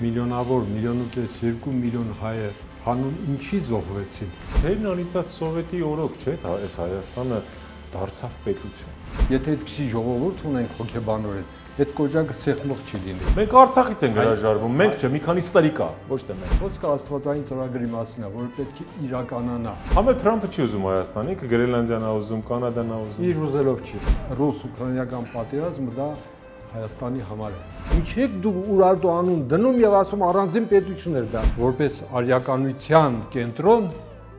միլիոնավոր, միլիոնուկես 2 միլիոն հայը հանուն ինչի զոհվեցին։ Թերն անիծած սովետի օրոք չէ, այս Հայաստանը դարձավ պետություն։ Եթե այդպիսի ժողովուրդ ունենք հոգեբանորեն, այդ կոճակը սեղմող չի լինի։ Մենք Արցախից ենք հրաժարվում, մենք չէ, մի քանի սրիկա, ոչ թե մենք։ Խոսքը աստվածային ծրագրի մասին է, որը պետք է իրականանա։ Համել Թրամփը չի ուզում Հայաստանի, Գրենլանդիան է ուզում, Կանադան է ուզում։ Իր ուզելով չի։ Ռուս-ուկրաինական պատերազմը դա Հայաստանի համար է։ Ինչեք դու Ուրարտու անուն դնում եւ ասում առանձին պետություն էր դա, որպես արիականության կենտրոն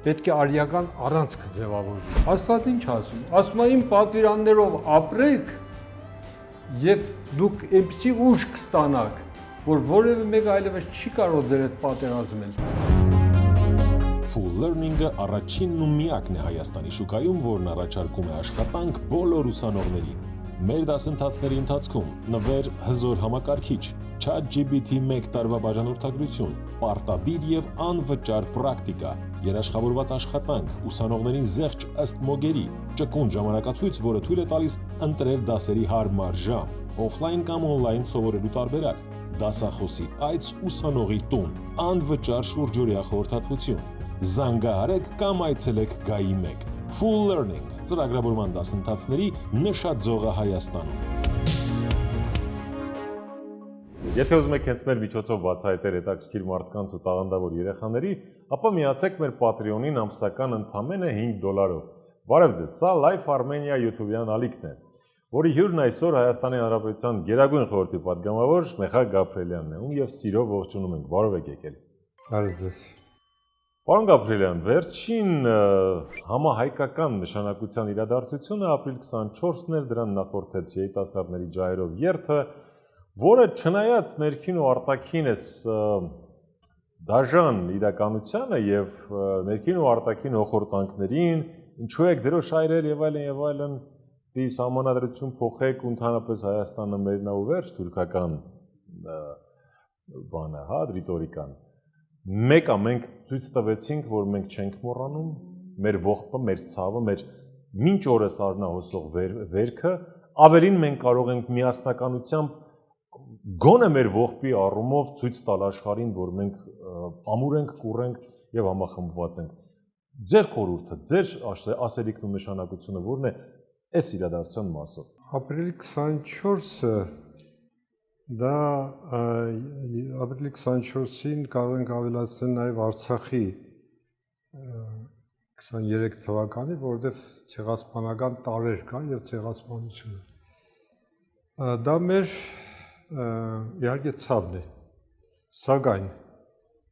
պետք է արիական առանցքը ձևավորվի։ Աստված ինչ ասում։ Ասում է իմ պատվիրաններով ապրեք եւ դուք այնպիսի ուժ կստանաք, որ որևէ մեկ այլևս չի կարող ձեր հետ պատերազմել։ Full Learning-ը առաջինն ու միակն է Հայաստանի շուկայում, որն առաջարկում է աշխատանք բոլոր ուսանողներին։ Մեր դասընթացների ընթացքում նվեր հզոր համակարգիչ, ChatGPT 1 տարվա բաժանորդագրություն, պարտադիր եւ անվճար պրակտիկա, երաշխավորված աշխատանք, ուսանողներին զեղչ ըստ մոգերի, ճկուն ժամանակացույց, որը թույլ է տալիս ընտրել դասերի հարմար ժամ, օֆլայն կամ օնլայն սովորելու տարբերակ, դասախոսի այց ուսանողի տուն, անվճար շուրջօրյա խորհրդատվություն, զանգահարեք կամ այցելեք Գայի 1, Full Learning, ծրագրավորման դասընթացների նշաձողը Հայաստանում։ Եթե ուզում եք հենց մեր միջոցով բացահայտել հետաքրքիր մարդկանց ու տաղանդավոր երեխաների, ապա միացեք մեր Patreon-ին ամսական ընդամենը $5։ Բարև ձեզ, սա Life Armenia YouTube-յան ալիքն է, որի հյուրն այսօր Հայաստանի Հանրապետության Գերագույն խորհրդի պատգամավոր Մեխա Գաբրիելյանն է, ում եւ սիրով ողջունում ենք։ Բարև եք եկել։ Բարև ձեզ։ Պարոն Գաբրիելյան, վերջին համահայկական նշանակության իրադարձությունը ապրիլ 24-ն էր, դրան նախորդեց երիտասարդների ջահերով երթը, որը չնայած ներքին ու արտաքին էս դաժան իրականությանը եւ ներքին ու արտաքին հոխորտանքներին, ինչու եք դրոշայրել եւ այլն, դի համանadrություն փոխեք ու ընդհանրապես Հայաստանը մերն է ու վերջ թուրքական բանը, հա, ռիտորիկան։ Մեկը մենք ցույց տվեցինք, որ մենք չենք մոռանում մեր ողբը, մեր ցավը, մեր մինչ օրս արնահոսող վերքը, ավելին մենք կարող ենք միասնականությամբ գոնե մեր ողբի առումով ցույց տալ աշխարհին, որ մենք ամուր ենք, կուռ ենք եւ համախմբված ենք։ Ձեր խորհուրդը, ձեր ասելիքն ու նշանակությունը որն է այս իրադարձության մասով։ Ապրիլի 24-ը դա ապրիլի 24-ին կարող ենք ավելացնել նաև Արցախի 23 թվականի, որովհետև ցեղասպանական տարեր կան եւ ցեղասպանությունը։ Դա մեր իհարկե ցավն է, սակայն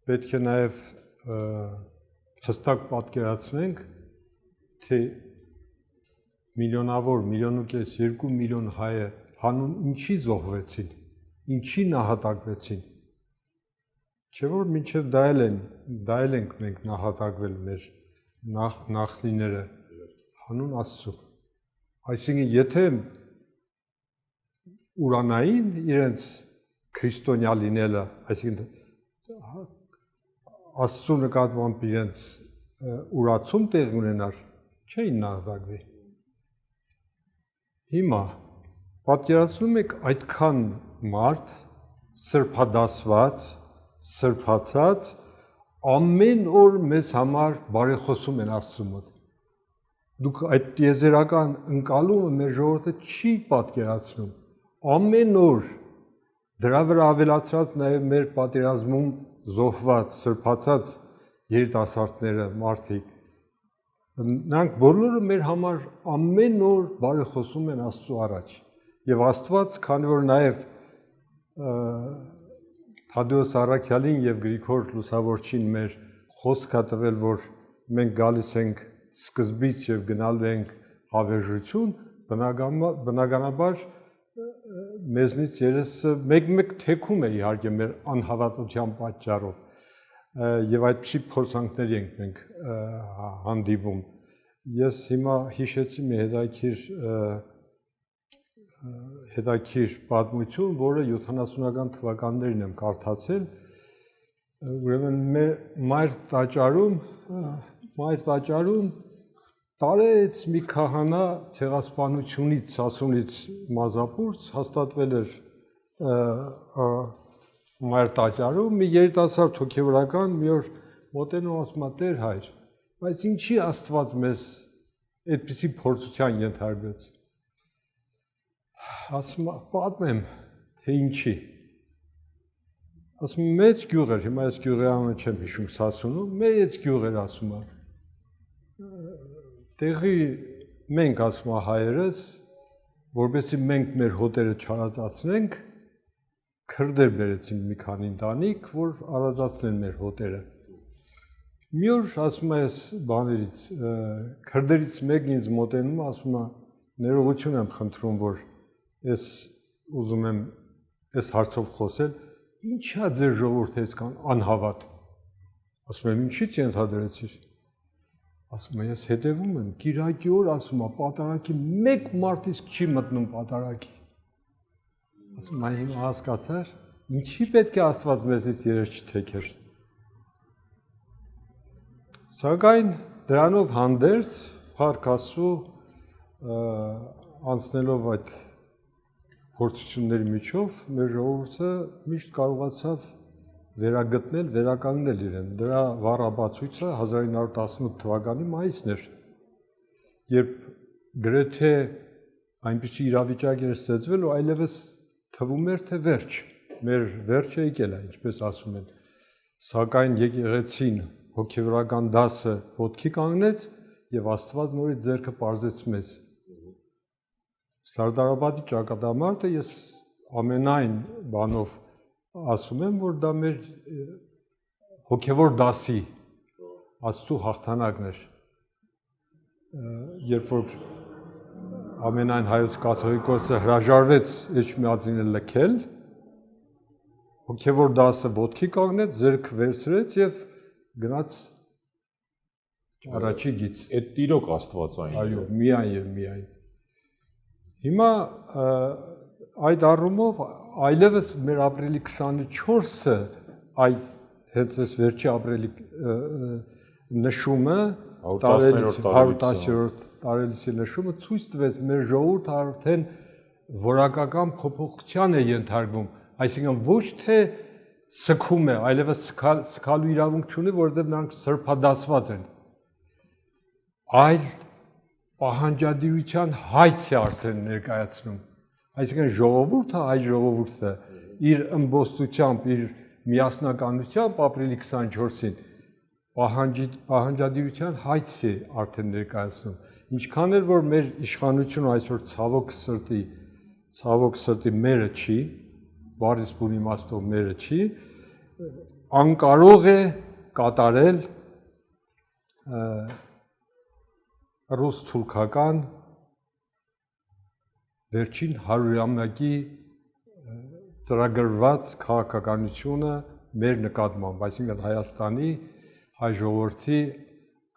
պետք է նաև հստակ պատկերացնենք, թե միլիոնավոր, միլիոնուկես 2 միլիոն հայը հանուն ինչի զոհվեցին, ինչի նահատակվեցին, չէ՞ որ մինչև դա էլ ենք մենք նահատակվել մեր նախնիները հանուն Աստծո։ Այսինքն եթե ուրանային իրենց քրիստոնյա լինելը, այսինքն Աստծո նկատմամբ իրենց ուրացում տեղ ունենար, չէին նահատակվի։ Հիմա պատկերացնում եք այդքան մարդ սրբադասված, սրբացած, ամեն օր մեզ համար բարեխոսում են Աստծո մոտ։ Դուք այդ տիեզերական ընկալումը մեր ժողովուրդը չի պատկերացնում։ Ամեն օր դրա վրա ավելացած նաև մեր պատերազմում զոհված, սրբացած երիտասարդները, մարդիկ, նրանք բոլորը մեր համար ամեն օր բարեխոսում են Աստծո առաջ։ Եվ Աստված, քանի որ նաև Թադեոս Առաքյալին եւ Գրիգոր Լուսավորչին մեր խոսքա տվել, որ մենք գալիս ենք սկզբից եւ գնալու ենք հավերժություն, բնականաբար մեզնից երեսը մեկ թեքում է իհարկե մեր անհավատության պատճառով եւ այդպիսի փորձանքների ենք մենք հանդիպում։ Ես հիմա հիշեցի մի հետաքրքիր պատմություն, որը 70-ական թվականներին եմ կարդացել, ուրեմն մեր մայր տաճարում տարեց մի քահանա ցեղասպանությունից, Սասունից մազապուրց հաստատվել էր Մայր տաճարում մի երիտասարդ հոգևորական մի օր մոտենում ասում է Տեր հայր, բայց ինչի Աստված մեզ այդպիսի փորձության ենթարկվեց։ Ասում է պատմեմ, թե ինչի։ Ասում մեծ գյուղ էր, հիմա այս գյուղի անունը չեմ հիշում, Սասունում, մեծ գյուղ էր ասում է։ Տեղի մենք ասում է հայերս, որովհետեւ մենք մեր հոտերը չարածացնենք, քրդեր բերեցին մի քանի ընտանիք, որ արածացնեն մեր հոտերը։ Մի օր ասում է այս բաներից, քրդերից մեկն ինձ մոտենում, ասում է ներողություն եմ խնդրում, որ ես ուզում եմ այս հարցով խոսել, ինչա ձեր ժողովուրդը այսքան անհավատ։ Ասում եմ ինչի՞ց ենթադրեցիր։ Ասում է ես հետևում եմ, Կիրակի օր ասում է պատարագի մեկ մարդ իսկ չի մտնում պատարագի։ Ասում եմ հիմա հասկացար, ինչի պետք է Աստված մեզից երես չթեքեր։ Սակայն դրանով հանդերձ Փառք Աստծո անցնելով այդ փորձությունների միջով մեր ժողովուրդը միշտ կարողացավ վերագտնել, վերականգնել իրեն։ Դրա վառաբացույցը 1918 թվականի մայիսն էր, երբ գրեթե այնպիսի իրավիճակ էր ստեղծվել, ու այլևս թվում էր, թե վերջ, մեր վերջը եկել է, ինչպես ասում են։ Սակայն եկեղեցին հոգևորական դասը ոտքի կանգնեց եւ Աստված նորից ձեռքը պարզեց մեզ։ Սարդարապետի ճակատամարտը ես ամենայն բանով ասում եմ, որ դա մեր հոգևոր դասի Աստծո հաղթանակն էր։ Երբ որ ամենայն հայոց կաթողիկոսը հրաժարվեց Էջմիածինը լքել, հոգևոր դասը ոտքի կանգնեց, ձեռք վերցրեց եւ գնաց առաջի գից։ Այդ տիրոք Աստվածային։ Այո, միայն եւ միայն։ Հիմա այդ առումով այլևս մեր ապրիլի 24-ը այդ հենց այս վերջի ապրիլի նշումը 110-րդ տարելիցի նշումը ցույց տվեց մեր ժողովուրդը արդեն որակական փոփոխության է ենթարկվում, այսինքն ոչ թե սգում է, այլևս սգալու իրավունք չունի, որովհետև նրանք սրբադասված են, այլ պահանջադիրության հայց է արդեն ներկայացնում։ Այսինքն ժողովուրդը, այ ժողովուրդը իր ըմբոստությամբ, իր միասնականությամբ ապրիլի 24-ին պահանջադիրության հայց է արդեն ներկայացնում։ Ինչքան էլ որ մեր իշխանությունը այսօր ցավոք սրտի մերը չի, բառից բուն իմաստով մերը չի, անկարող է կատարել ռուս-թուրքական վերջին 100-ամյակի ծրագրված քաղաքականությունը մեր նկատմամբ, այսինքն Հայաստանի հայ ժողովրդի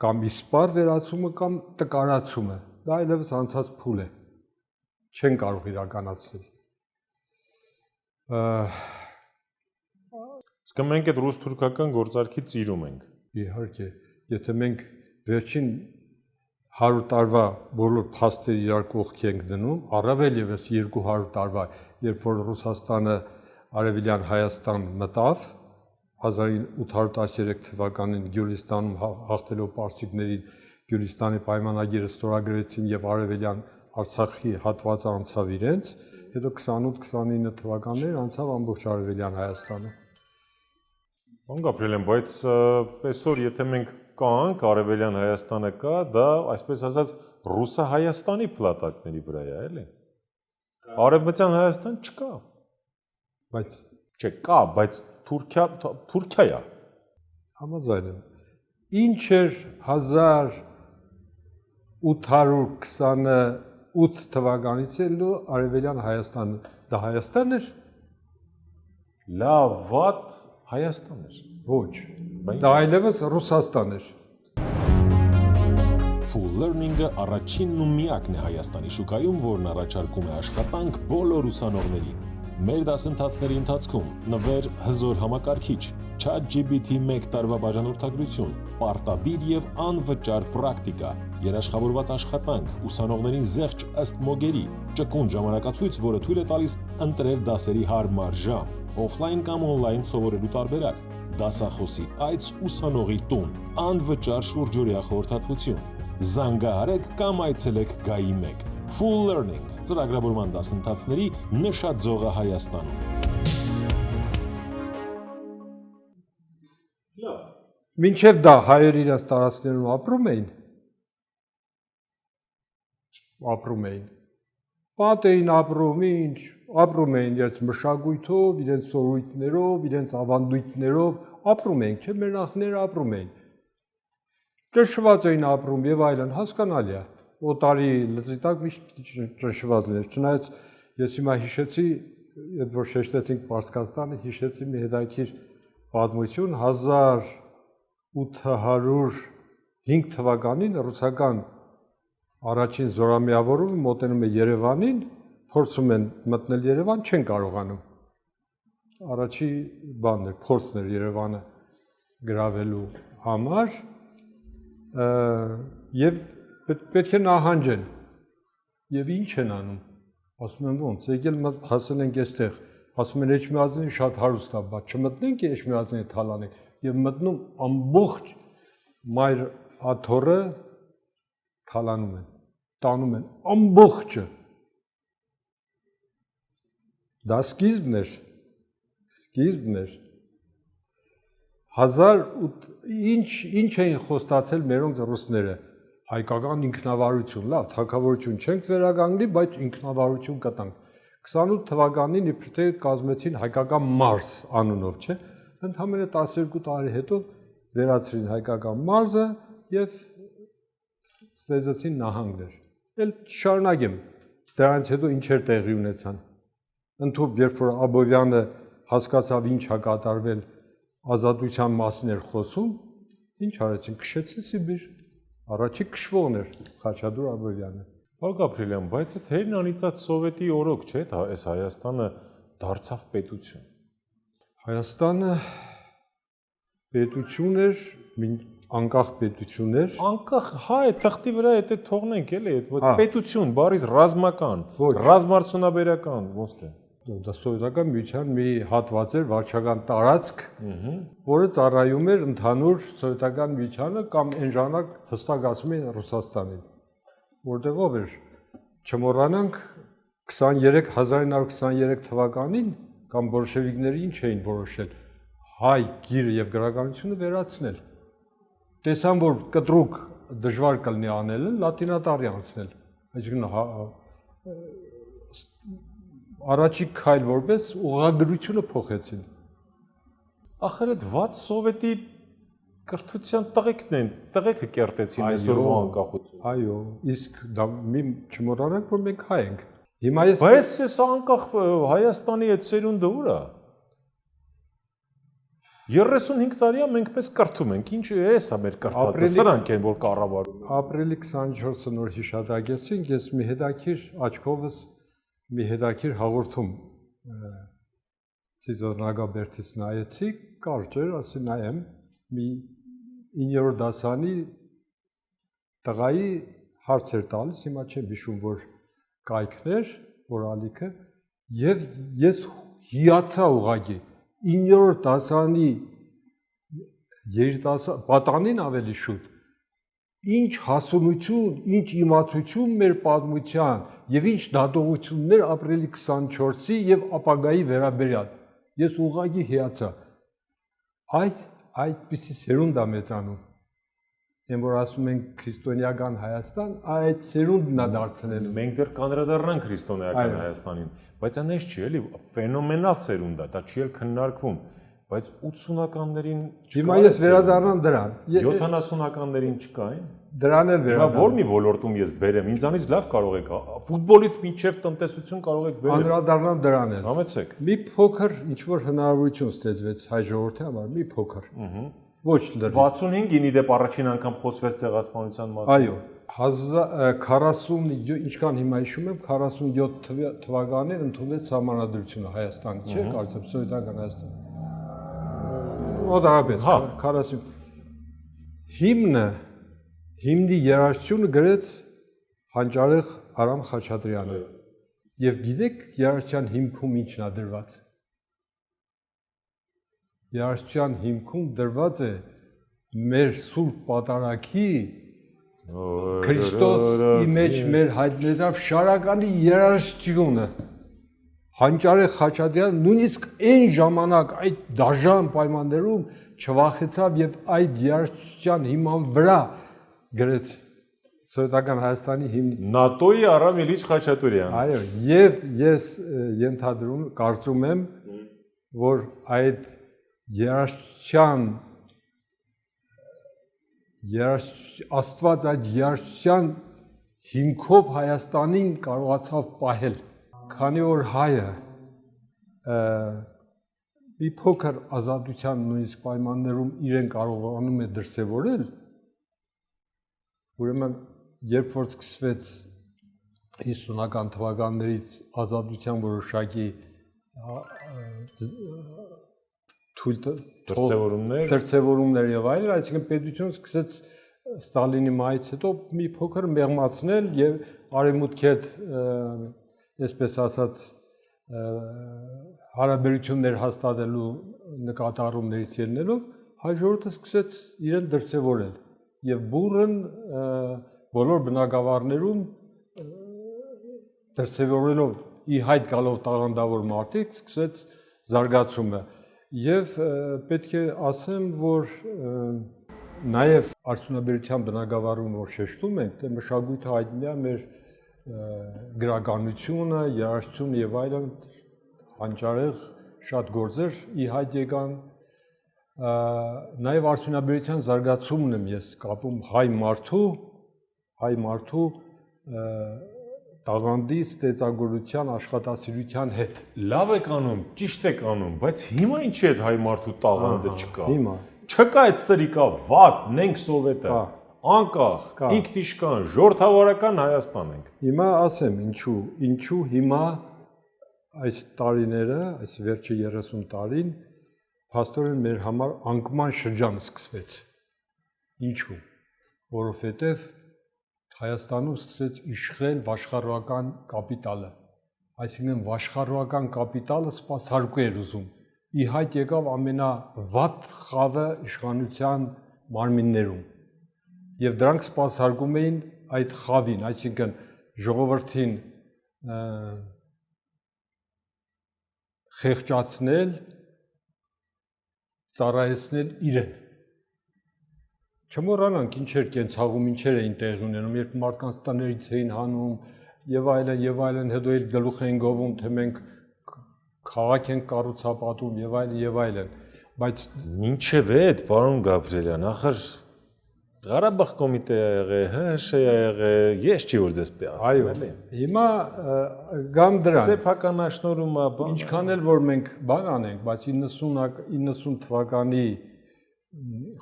կամ իսպար վերացումը կամ տկարացումը, դա այլևս անցած փուլ է, չեն կարող իրականացնել։ Իսկ մենք այդ ռուս-թուրքական գործարքի ծիրում ենք։ Իհարկե, եթե մենք վերջին 100 տարվա բոլոր փաստերը իրար կողքի ենք դնում, առավել եւս 200 տարվա, երբ որ Ռուսաստանը Արևելյան Հայաստան մտավ 1813 թվականին Գյուլիստանում հաղթելով պարսիկներին Գյուլիստանի պայմանագիրը ստորագրեցին եւ Արևելյան Արցախի հատվածը անցավ իրենց, հետո 28-29 թվականներ անցավ ամբողջ Արևելյան Հայաստանը։ Պարոն Գաբրիելյան, բայց այսօր եթե մենք կանք Արևելյան Հայաստանը կա, դա այսպես ասած Ռուսա-Հայաստանի փլատակների վրա է, էլի։ Արևմտյան Հայաստան չկա։ Բայց չէ, կա, բայց Թուրքիա է։ Համաձայն եմ։ Ինչ էր 1828 թվականից ելնու Արևելյան Հայաստանը, դա Հայաստան էր։ Լավ, վատ Հայաստան էր։ Ոչ, դա այլևս Ռուսաստան էր։ Full Learning-ը առաջինն ու միակն է Հայաստանի շուկայում, որն առաջարկում է աշխատանք բոլոր ուսանողներին։ Մեր դասընթացների ընթացքում նվեր հզոր համակարգիչ, ChatGPT 1 տարվա բաժանորդագրություն, պարտադիր եւ անվճար պրակտիկա, երաշխավորված աշխատանք, ուսանողներին զեղչ ըստ մոգերի, ճկուն ժամանակացույց, որը թույլ է տալիս ընտրել դասերի հարմար ժամ, օֆլայն կամ օնլայն սովորելու տարբերակ, դասախոսի այց ուսանողի տուն, անվճար շուրջօրյա խորհրդատվություն։ Զանգահարեք կամ այցելեք Գայի 1 Full Learning ծրագրավորման դասընթացների նշաձողը Հայաստանում։ Մինչև դա հայերը իրաց տարածքներում ապրում էին։ Պատ էին ապրում, ինչ, ապրում էին իրենց մշակույթով, իրենց սովորույթներով, իրենց ավանդույթներով, ապրում էին, չէ՞, մեր նախները ապրում էին։ Ճնշված էին ապրում եւ այլն, հասկանալի է։ Օտարի լծի տակ միշտ ճնշված լիներ։ Չնայած ես հիմա հիշեցի, այդ որ շեշտեցինք Պարսկաստանը, հիշեցի մի հետաքրքիր պատմություն 1805 թվականին ռուսական առաջին զորամիավորումը մոտենում է Երևանին, փորձում են մտնել Երևան, չեն կարողանում։ Առաջի բանն էր, փորձն էր Երևանը գրավելու համար եւ պետք է նահանջեն։ Եվ ինչ են անում։ Ասում են ոնց, եկել հասել ենք այստեղ, ասում են Էջմիածնին շատ հարուստ է, բայց չմտնենք Էջմիածնի թալանենք եւ մտնում ամբողջ մայր աթոռը թալանում են, տանում են ամբողջը։ Դա սկիզբն էր։ 1000 ինչ էին խոստացել մերոնց ռուսները, հայկական ինքնավարություն, լավ, թագավորություն չենք վերականգնի, բայց ինքնավարություն կտանք։ 28 թվականին իբր թե կազմեցին հայկական Մարս անունով, չէ՞։ Ընդամենը 12 տարի հետո վերացրին հայկական Մարսը եւ ստեղծեցին նահանգներ։ Էլ շարունակեմ։ Դրանից հետո ինչեր տեղի ունեցան։ Ընդհանուր երբ որ Աբովյանը հասկացավ ինչ է կատարվել, ազատության մասին էր խոսում, ինչ արեցին, քշեցին Սիբիր։ Առաջի քշվողն էր Խաչատուր Աբովյանը։ Պարոն Գաբրիելյան, բայց այդ հերն անիծած սովետի օրոք, չէ՞, այս Հայաստանը դարձավ պետություն։ Հայաստանը պետություն էր, անկախ պետություն էր։ Անկախ հայ թղթի վրա այդ թողնենք էլի, այդ պետություն, բառից ռազմական, ռազմարդյունաբերական, ոնց թե։ Դա սովետական միության մի հատված էր, վարչական տարածք, որը ծառայում էր ընդհանուր սովետական միությանը կամ այն ժամանակ հստակ ասում էին Ռուսաստանին։ Որտեղով էր, չմոռանանք 1923 թվականին կամ բոլշևիկները ինչ էին որոշել, հայ գիրը եւ գրականությունը վերացնել։ Տեսան, որ կտրուկ դժվար կլինի անելը, լատինատարի անցնել։ Այսինքն առաջի քայլ որպես ուղղագրությունը փոխեցին։ Ախր այդ վատ սովետի կրթության տղեկն են, տղեկը կերտեցին այսօրվա անկախություն։ Այո, իսկ դա մի չմոռանանք, որ մենք հայ ենք։ Հիմա ես Բայց այս անկախ Հայաստանի այդ սերունդը ուր է։ 35 տարիա մենք պես կրթում ենք, ինչ է սա մեր կրթածը, սրանք են, որ կառավարում են։ Ապրիլի 24-ը նոր հիշատակեցինք, ես մի հետաքրիր աչքովս մի հետաքրիր հաղորդում Ծիծոն Նագաբերդից նայեցի, կարճ էր, ասի նայեմ, մի 9-րդ դասանի տղայի հարց էր տալիս, հիմա չեմ հիշում, որ կայքներ, որ ալիքը, եւ ես հիացա ուղղակի 9-րդ դասանի երիտասարդ պատանին ավելի շուտ ինչ հասունություն, ինչ իմացություն մեր պատմության եւ ինչ դատողություններ ապրիլի 24-ի եւ ապագայի վերաբերյալ։ Ես ուղղակի հիացա։ Այդպիսի սերունդ է մեծանում։ Այն որ ասում են քրիստոնեական Հայաստան, այդ սերունդն է դարձնել։ Մենք դեռ կանրադառնանք քրիստոնեական Հայաստանին, բայց այնպես չի, էլի, ֆենոմենալ սերունդ է, դա չի էլ քննարկվում, բայց 80-ականներին չկա։ Հիմա ես վերադառնամ դրան։ 70-ականներին չկային։ Դրան էլ վերադառնամ։ Որ մի ոլորտում ես բերեմ, ինձանից լավ կարող եք, ֆուտբոլից մինչև տնտեսություն կարող եք բերել։ Անդրադառնամ դրան էլ։ Համեցեք։ Մի փոքր ինչ որ հնարավորություն ստեղծվեց հայ ժողովրդի համար, մի փոքր։ Ոչ լրիվ։ 65-ին իդեպ առաջին անգամ խոսվեց ցեղասպանության մասին։ Այո, 40 ինչքան հիմա հիշում եմ 47 թվականին ընդունվեց սահմանադրությունը Հայաստանի, չէ՞, կարծեմ սովետական Հայաստան։ Օդարաբես 40 հիմնի երաժշտությունը գրեց Հանճարեղ Արամ Խաչատրյանը։ Եվ գիտեք երաժշտության հիմքում ինչն է դրված։ երաժշտության հիմքում դրված է մեր սուրբ պատարագի Քրիստոսի մեջ մեր հայտնեցավ շարականի երաժշտությունը Հանճարեղ Խաչատրյանը նույնիսկ այն ժամանակ այդ դաժան պայմաններում չվախեցավ եւ այդ երաժշտության հիման վրա գրեց Սովետական Հայաստանի հիմն ՆԱՏՕ-ի Արամ Իլիչ Խաչատուրյան։ Այո, եւ ես կարծում եմ, որ այդ երաժշտության Աստված այդ երաժշտության հիմքով Հայաստանին կարողացավ պահել, քանի որ հայը մի փոքր ազատության նույնիսկ պայմաններում իրեն կարողանում է դրսևորել, ուրեմն երբ որ սկսվեց 50-ական թվականներից ազատության որոշակի դրսևորումներ եւ այլն, այսինքն պետությունը սկսեց Ստալինի մահից հետո մի փոքր մեղմացնել եւ արևմուտքի հետ, այսպես ասած, հարաբերություններ հաստատելու նկատառումներից ելնելով հայ ժողովուրդը սկսեց իրեն դրսևորել եւ բուրըն բոլոր բնակավարներում դրսևորելով ի հայտ գալով տաղանդավոր մարդիկ սկսեց զարգացումը եւ պետք է ասեմ, որ նաեւ արդյունաբերության բնակավարում որ շեշտում ենք, թե մշակույթը հայտնի է մեր գրականությունը, երաժշտությունը եւ այլն հանճարեղ շատ գործեր ի հայտ եկան նաեւ արդյունաբերության զարգացումն եմ ես կապում հայ մարդու տաղանդի ստեղծագործության աշխատասիրության հետ։ Լավ եք անում, ճիշտ եք անում, բայց հիմա ինչի՞ այդ հայ մարդու տաղանդը չկա։ Հիմա չկա այդ սրիկա, վատ, նենք սովետը, անկախ, ինքնիշխան, ժողովրդավարական Հայաստան ենք։ Հիմա ասեմ ինչու հիմա այս տարիները, այս վերջի 30 տարին փաստորեն մեր համար անկման շրջան սկսվեց։ Ինչու՞։ Որովհետև Հայաստանում սկսեց իշխել վաշխառողական կապիտալը, այսինքն վաշխառողական կապիտալը սպասարկու էր ուզում, ի հայտ եկավ ամենավատ խավը իշխանության մարմիններում, եւ դրանք սպասարկում էին այդ խավին, այսինքն ժողովրդին խեղճացնել, ծառայեցնել իրեն։ Չմոռանանք ինչեր կենցաղում, ինչեր էին տեղի ունենում, երբ մարդկանց տներից էին հանում եւ այլն, հետո էլ գլուխ էին գովում, թե մենք քաղաք ենք կառուցապատում եւ այլն, բայց ինչև է այդ, պարոն Գաբրիելյան, ախր Ղարաբաղ կոմիտեը եղել, ՀՀՇ-ը եղել, ես չի որ դες պիտի ասեմ, էլի։ Հիմա գամ դրան։ Սեփականաշնորհումը, ինչքան էլ որ մենք բան անենք, բայց 90 թվականի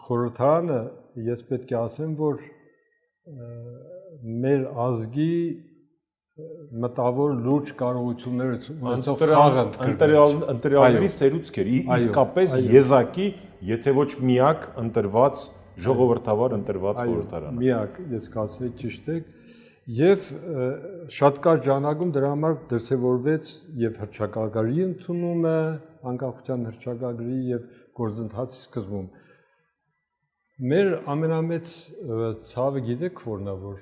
խորհրդարանը ես պետք է ասեմ, որ մեր ազգի մտավոր լուրջ կարողությունները ունեցող խաղը ընտրյալների սերուցք էր, իսկապես եզակի, եթե ոչ միակ ընտրված ժողովրդավար ընտրված խորհրդարանը։ Միակ, ես կասեի ճիշտ եք, եւ շատ կարճ ժամանակում դրա համար դրսևորվեց եւ հռչակագրի ընդունումը, անկախության հռչակագրի եւ գործընթացի սկզբում։ Մեր ամենամեծ ցավը գիտեք որն է, որ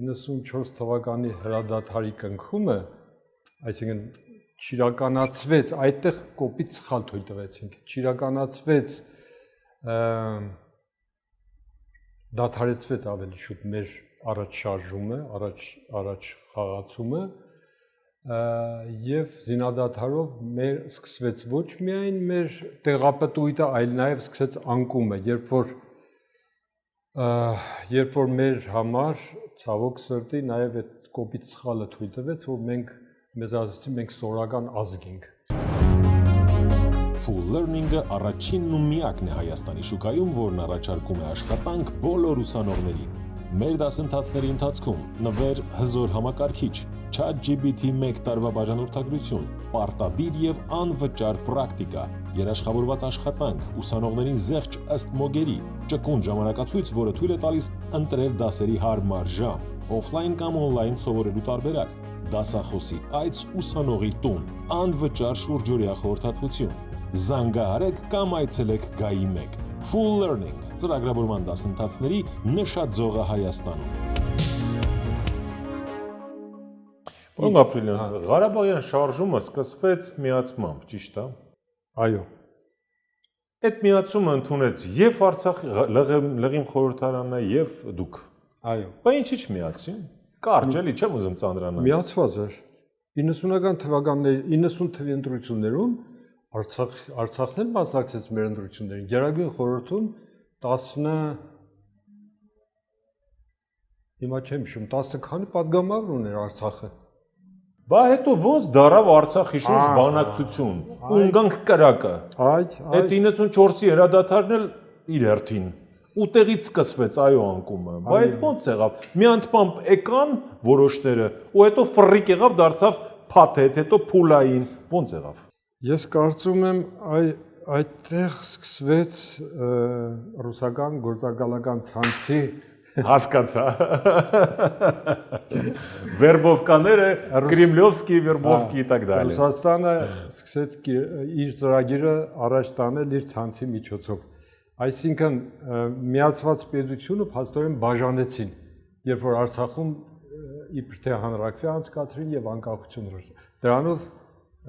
94 թվականի հրադադարի կնքումը, այսինքն չիրականացվեց, այդտեղ կոպիտ սխալ թույլ տվեցինք, չիրականացվեց դադարեցվեց ավելի շուտ մեր առաջ շարժումը, առաջ խաղացումը եւ զինադադարով մեր սկսվեց ոչ միայն մեր տեղապտույտը, այլ նաեւ սկսեց անկումը, երբ որ մեր համար ցավոք սրտի նաեւ այդ կոպիտ սխալը թույլ տվեց, որ մեզ ասացին մենք սորական ազգ ենք։ Full Learning-ը առաջինն ու միակն է Հայաստանի շուկայում, որն առաջարկում է աշխատանք բոլոր ուսանողներին։ Մեր դասընթացների ընթացքում նվեր հզոր համակարգիչ, ChatGPT 1 տարվա բաժանորդագրություն, պարտադիր եւ անվճար պրակտիկա, երաշխավորված աշխատանք, ուսանողներին զեղչ ըստ մոգերի, ճկուն ժամանակացույց, որը թույլ է տալիս ընտրել դասերի հարմար ժամ, օֆլայն կամ օնլայն սովորելու տարբերակ, դասախոսի այց ուսանողի տուն, անվճար շուրջօրյա խորհրդատվություն, Զանգահարեք կամ այցելեք Գայի 1։ Full Learning ծրագրավորման դասընթացների նշաձողը Հայաստանում։ Պարոն Ապրիլյան, Ղարաբաղյան շարժումը սկսվեց միացմամբ, ճիշտ է։ Այո։ Այդ միացումը ընդունեց եւ Արցախ լղիմ խորհրդարանը եւ դուք։ Այո։ Բայց ինչի՞ չմիացրին։ Կարճ էլի չեմ ուզում ծանրանալ։ Միացված էր 90-ական թվականների 90 թվի ընտրություններում Արցախն էլ մասնակցեց մեր ընտրություններին։ Գերագույն խորհրդում հիմա չեմ հիշում 10 քանի падգամավոր ուներ Արցախը։ Բա հետո ոնց դարավ Արցախի շուրջ բանակցություն։ Ու ընկանք կրակը։ Այդ 94-ի հրադադարն էլ իր հերթին։ Ուտեղից սկսվեց այո անկումը։ Բայց այդ ոնց եղավ։ Միանցմամբ եկան որոշները, ու հետո ֆռիկ եղավ, դարձավ փաթեթ, հետո փուլային, ոնց եղավ։ Ես կարծում եմ այդտեղ սկսվեց ռուսական գործակալական ցանցի Հասկացա։ Վերբովկաները, Կրեմլովսկի, Վերբովկի так далее։ Ռուսաստանը սկսեց իր ծրագիրը առաջ տանել իր ցանցի միջոցով։ Այսինքն միացված պետությունը փաստորեն բաժանեցին, երբ որ Արցախում իբր թե հանրակրվի անցկացրին եւ անկախություն ռուս։ Դրանով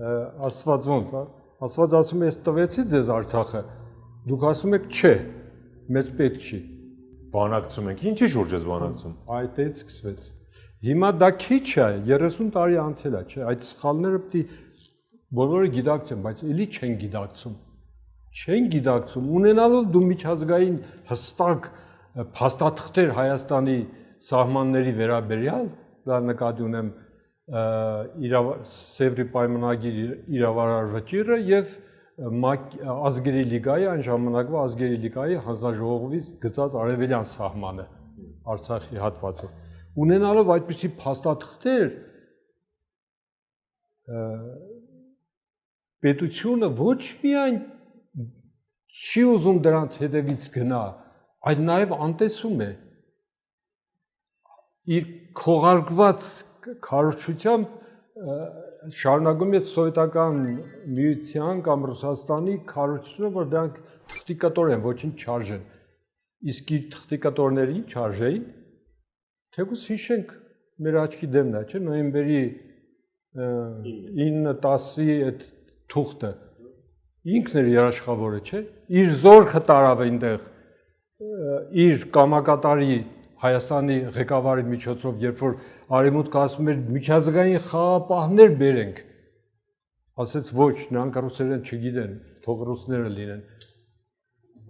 Աստված ոնց, Աստված ասում է, ես տվեցի ձեզ Արցախը, դուք ասում եք չէ, մեծ պետք չի։ Բանակցում ենք, ինչի շուրջ ես բանակցում։ Այդտեղից սկսվեց։ Հիմա դա քիչ է, 30 տարի անցել է, չէ, այդ սխալները պետք է բոլորը գիտակցեն, բայց էլի չեն գիտակցում։ Չեն գիտակցում, ունենալով դու միջազգային հստակ փաստաթղթեր Հայաստանի սահմանների վերաբերյալ, դա նկատի ունեմ Սևրի պայմանագիր իրավարար վճիռը եւ ազգերի լիգայի այն ժամանակվա ազգերի լիգայի հանձնաժողովից գծած արևելյան սահմանը Արցախի հատվածով ունենալով այդպիսի փաստաթղթեր պետությունը ոչ միայն չի ուզում դրանց հետևից գնա, այլ նաև անտեսում է իր քողարկված քարոզչությամբ շարունակում է սովետական միության կամ Ռուսաստանի քարոզչությունը, որ դրանք թղթիկատոր են, ոչինչ չարժեն։ Իսկ իր թղթիկատորները ինչ արժեին, թեկուզ հիշենք մեր աչքի դեմն է, չէ՞, նոյեմբերի 9-10-ի այդ թուղթը ինքն էր երաշխավորը, չէ՞։ Իր զորքը տարավ այնտեղ իր կամակատարի Հայաստանի ղեկավարի միջոցով, երբ որ Արևմուտքը ասում էր միջազգային խաղապահներ բերենք, ասեց ոչ, նրանք ռուսերեն չգիտեն, թող ռուսները լինեն։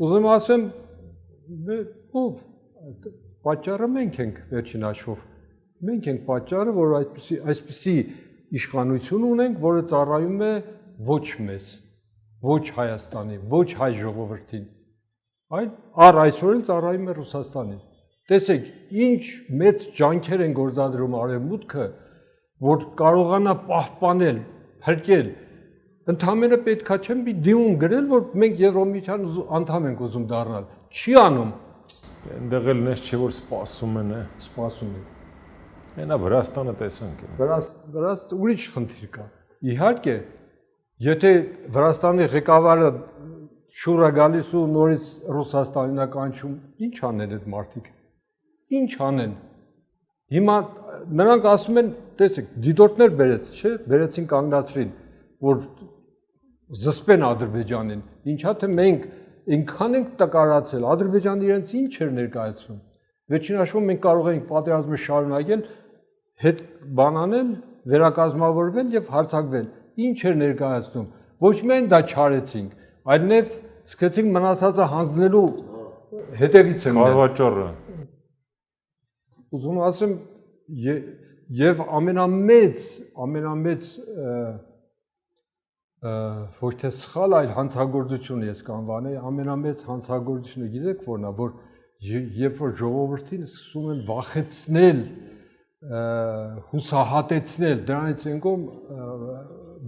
Ուզում ասեմ, ով պատճառը մենք ենք վերջին հաշվով։ Մենք ենք պատճառը, որ այսպիսի իշխանություն ունենք, որը ծառայում է ոչ մեզ, ոչ Հայաստանի, ոչ հայ ժողովրդին, այլ այսօր էլ ծառայում է Ռուսաստանին։ Տեսեք, ինչ մեծ ջանքեր են գործադրում Արևմուտքը, որ կարողանա պահպանել, փրկել։ Ընդհանրապես պետքա չեմ մի դիում գրել, որ մենք Եվրոմիության անդամ ենք ուզում դառնալ։ Չի անում։ Այնտեղ էլ նես չէ որ սպասում են, Սպասում են։ Այնա Վրաստանը տեսանք։ Վրաստան ուրիշ խնդիր կա։ Իհարկե, եթե Վրաստանի ղեկավարը շուռա գալիս ու նորից Ռուսաստանին կանչում, ինչ անեն այդ մարդիկ։ Ինչ անեն։ Հիմա նրանք ասում են, տեսեք, դիտորդներ բերեց, չէ՞, բերեցին կանգնացրին, որ զսպեն Ադրբեջանին։ Ինչա թե մենք այնքան ենք տկարացել, Ադրբեջանը իրենց ինչ էր ներկայացնում։ Վերջին հաշվով մենք կարող ենք պատերազմը շարունակել, հետ բանանել, վերակազմավորվել եւ հարձակվել։ Ինչ էր ներկայացնում։ Ոչ միայն դա չարեցինք, այլև սկսեցինք մնացածը հանձնելու հետևից են։ Կարվաճառը։ Ուզում ասեմ եւ ամենամեծ ոչ թե սխալ, այլ հանցագործություն ես կանվանեի, ամենամեծ հանցագործությունը գիտեք որն է, որ երբ որ ժողովրդին սկսում են վախեցնել, հուսահատեցնել, դրանից ենկում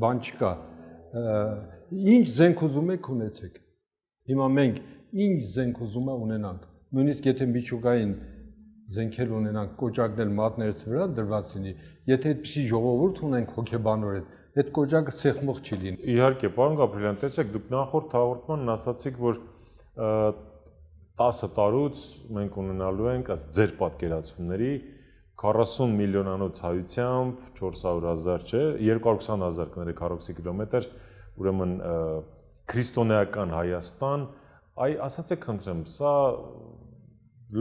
բան չկա։ Ինչ զենք ուզում եք ունեցեք։ Հիմա մենք ինչ զենք ուզում ունենանք, նույնիսկ եթե միջուկային զենքեր ունենանք, կոճակնել մատներս վրա դրված լինի, եթե այդպիսի ժողովուրդ ունենք հոգեբանորեն, այդ կոճակը սեղմող չի լինի։ Իհարկե, պարոն Գաբրելյան, տեսեք, դուք նախորդ հաղորդմանն ասացիք, որ 10 տարուց մենք ունենալու ենք ըստ ձեր պատկերացումների 40 միլիոնանոց հայությամբ 400,000 չէ, 220,000 կներեք քառակուսի կիլոմետր, ուրեմն քրիստոնեական Հայաստան, այ ասացեք խնդրեմ, սա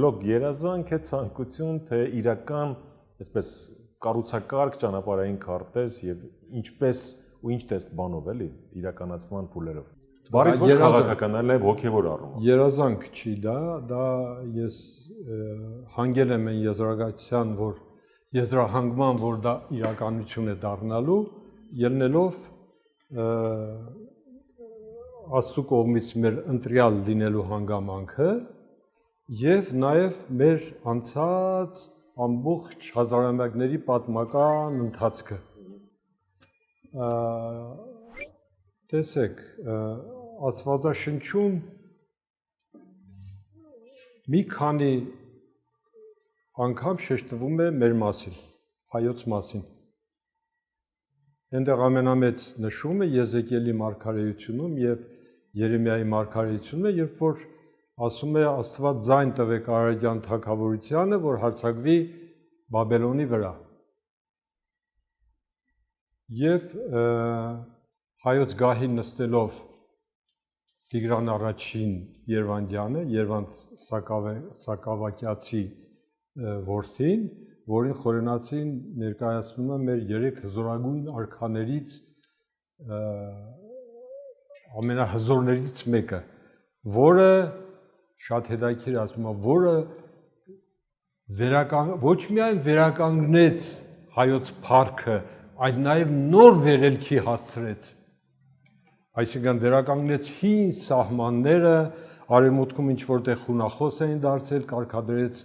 լոգ երազանք է ցանկություն, թե իրական, այսպես կառուցակարգ ճանապարհային քարտեզ եւ ինչպես ու ինչ տեստ բանով էլի իրականացման փուլերով։ Բարից ոչ քաղաքական, այլև հոգեվոր առումով։ Երազանք չի դա ես հանգել եմ այն եզրակացության, որ եզրահանգման, որ դա իրականություն է դառնալու, ելնելով Աստծո կողմից մեր ընտրյալ լինելու հանգամանքը եւ նաեւ մեր անցած ամբողջ հազարամյակների պատմական ընթացքը։ Տեսեք, Աստվածաշնչում մի քանի անգամ շեշտվում է մեր մասին, հայոց մասին։ Այնտեղ ամենամեծ նշումը Եզեկիելի մարգարեությունում եւ Երեմիայի մարգարեությունում է, երբ որ ասում է Աստված ձայն տվեք Արարատյան թագավորությանը, որ հարձակվի Բաբելոնի վրա։ Եվ հայոց գահին նստելով Տիգրան առաջին Երվանդյանը, Երվանդ Սակավակյացի որդին, որին խորենացին ներկայացնում է մեր 3 հզորագույն արքաներից ամենահզորներից մեկը, որը շատ հետաքրքիր ասում է, որը ոչ միայն վերականգնեց հայոց փառքը, այլ նաև նոր վերելքի հասցրեց։ Այսինքն վերականգնեց հին սահմանները, արևմուտքում ինչ որտեղ խունախոս էին դարձել, կարգադրեց